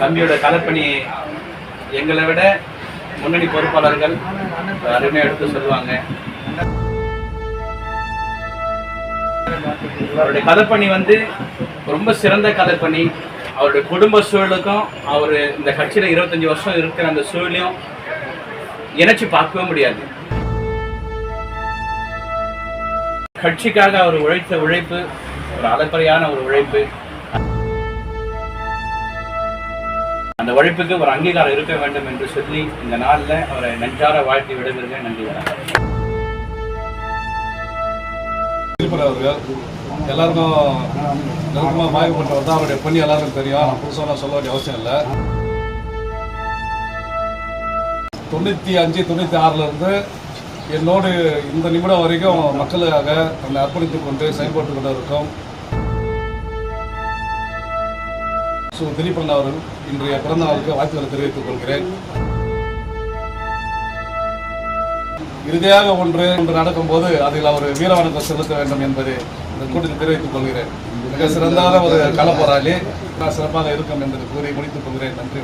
தம்பியோட கலைப்பணி எங்களை விட முன்னணி பொறுப்பாளர்கள் அருமையாக எடுத்து சொல்லுவாங்க. அவருடைய கலைப்பணி ரொம்ப சிறந்த கலைப்பணி. அவருடைய குடும்ப சூழலுக்கும் அவர் இந்த கட்சியில் 25 வருஷம் இருக்கிற அந்த சூழலையும் இணைச்சி பார்க்கவே முடியாது. கட்சிக்காக அவர் உழைத்த உழைப்பு ஒரு அளப்பறையான ஒரு உழைப்பு. அந்த உழைப்புக்கு ஒரு அங்கீகாரம் இருக்க வேண்டும் என்று சொல்லி இந்த நாளில் அவரை நன்றார வாழ்த்தி விடுகிறேன். நன்றி. அவர்கள் எல்லாருக்கும் நெருக்கமாக பாதிக்கப்பட்டவர் தான். அவருடைய பணி எல்லாருக்கும் தெரியும். நான் புதுசாக சொல்ல வேண்டிய அவசியம் இல்லை. 95, 96 என்னோடு இந்த நிமிடம் வரைக்கும் மக்களுக்காக தன்னை அர்ப்பணித்துக் கொண்டு செயல்பட்டு கொண்டு இருக்கும் திலீபன் அவர்கள் இன்றைய பிறந்த நாளுக்கு வாழ்த்துக்களை தெரிவித்துக் கொள்கிறேன். இறுதியாக ஒன்று நடக்கும்போது அதில் அவர் வீரவணக்கம் செலுத்த வேண்டும் என்பதை இந்த கூட்டத்தில் தெரிவித்துக் கொள்கிறேன். மிக சிறந்தான ஒரு கள போராளி, சிறப்பாக இருக்கும் என்பதை கூறி முடித்துக் கொள்கிறேன். நன்றி.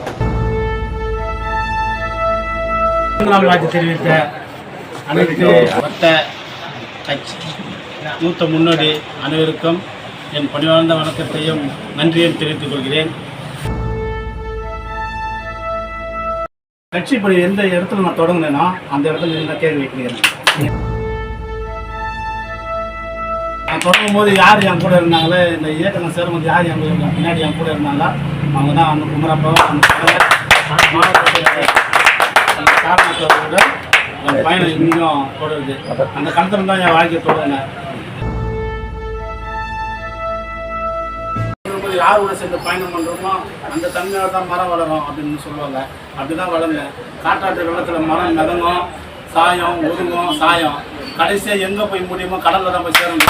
வாழ்த்து தெரிவித்த அனைத்து வட்ட கட்சி மூத்த முன்னோடி அனைவருக்கும் என் பணிவார்ந்த வணக்கத்தையும் நன்றியையும் தெரிவித்துக் கொள்கிறேன். கட்சி பணி எந்த இடத்துல நான் தொடங்கினேன்னா அந்த இடத்துல இந்த கேள்வி வைக்கிறேன். நான் தொடங்கும் போது யார் என் கூட இருந்தாங்களே, இந்த இயக்கங்கள் சேரும்போது யார் என் பின்னாடி என் கூட இருந்தாங்களா அவங்க தான் அந்த குமரப்பாவும் அந்த காரணத்தோட என் பயணம் இன்னும் தொடருது. அந்த கணத்தில் தான் என் வாழ்க்கையை தொடங்கினேன். யாரோட சேர்ந்து பயணம் பண்ணுறோமோ அந்த தன்மையோட தான் மரம் வளரும் அப்படின்னு சொல்லுவாங்க. அப்படி தான் வளர்ந்தேன். காட்டாற்று வெள்ளத்தில் மரம் மிதங்கும், சாயம் ஒதுங்கும், சாயம் கடைசியாக எங்கே போய் முடியுமோ கடலில் தான் போய் சேரும்.